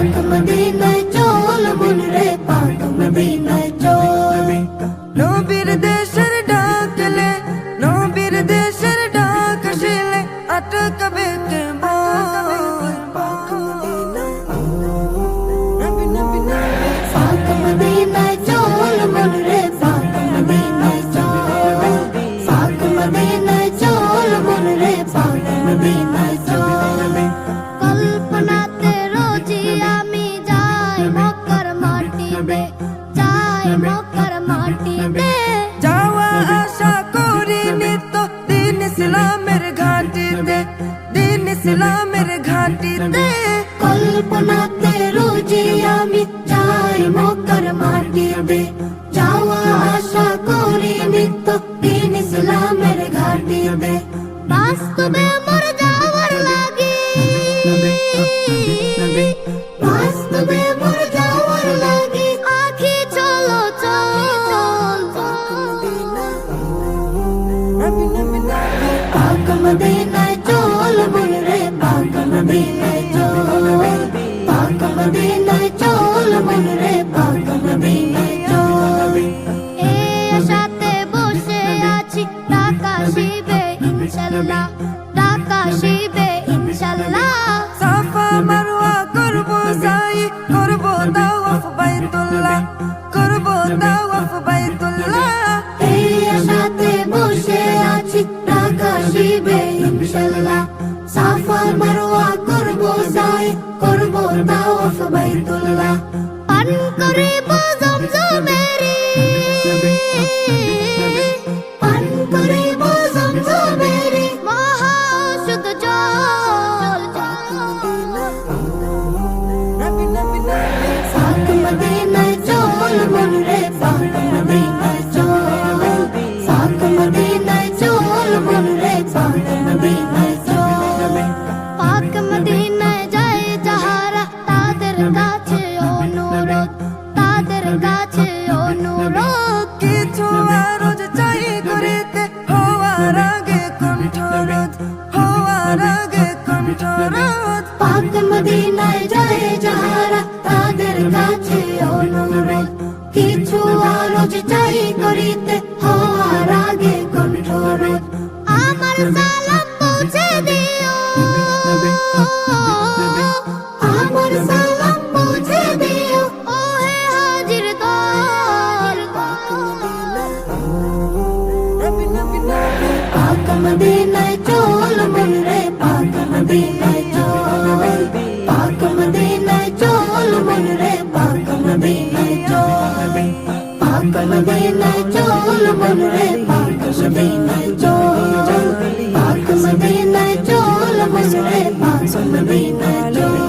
পাক মদিনায় চল মন রে পাক মদিনায় চল নবীর দেশের ডাকলে নবীর দেশের ডাক আসলে আটকাবে কে বল পাক মদিনায় নবী নবী নবী পাক মদিনায় চল মন রে পাক মদিনায় চল পাক মদিনায় চল মন রে পাক মদিনায় চল কল্পনাতে রোজি আমি যাই মক্কার মাটিতে যাই মক্কার মাটিতে যাওয়া আশা করি নিত দিন ইসলামের ঘাটিতে দিন ইসলামের ঘাটিতে কল্পনাতে রোজি আমি যাই মক্কার মাটিতে যাওয়া আশা করি নিত্য দিন ইসলামের ঘাটিতে বাস্তবে মোর যাওয়ার লাগি বাস্তবে মোর যাওয়ার লাগি আখি চলো চল নবী নবী নবী পাক মদিনায় চল মন রে পাক মদিনায় চল পাক মদিনায় চল মন রে পাক মদিনায় চল এই আশাতে বসে আছি ঢাকা শিবে ইনশাআল্লাহ ঢাকা শিবে ইনশাআল্লাহ সাফা মারওয়া করব সাই করব তাওয়াফ বাইতুল্লাহ করব তাওয়াফ বাইতুল্লাহ এই আশাতে বসে আছি ঢাকা শিবে ইনশাআল্লাহ সাফা মারওয়া করব সাই করব তাওয়াফ বাইতুল্লাহ পান করিব জমজমেরি পান করিব জমজমেরি মহাশুদ্ধ জল নবী নবী নবী পাক মদিনায় চল মন রে পাক মদিনায় চল পাক মদিনায় চল মন রে পাক মদিনায় চল পাক মদিনায় যায় যাহারা তাদের কাছে অনুরোধ তাদের কাছে অনুরোধ কিছু আরজ চাই করিতে হওয়ার আগে কণ্ঠরোধ হওয়ার আগে কণ্ঠরোধ পাক মদিনায় যায় যাহারা তাদের কাছে অনুরোধ কিছু আরজ চাই করিতে হওয়ার আগে কণ্ঠরোধ আমার সালাম পৌঁছে দিও আমার সালাম পৌঁছে দিও ও হে হাজির দল নবী নবী নবী পাক মদিনায় চল মন রে পাক মদিনায় চল পাক মদিনায় চল মন রে পাক মদিনায় চল পাক মদিনায় চল মন রে পাক মদিনায় চল পাক মদিনায় চল মন রে পাক মদিনায় চল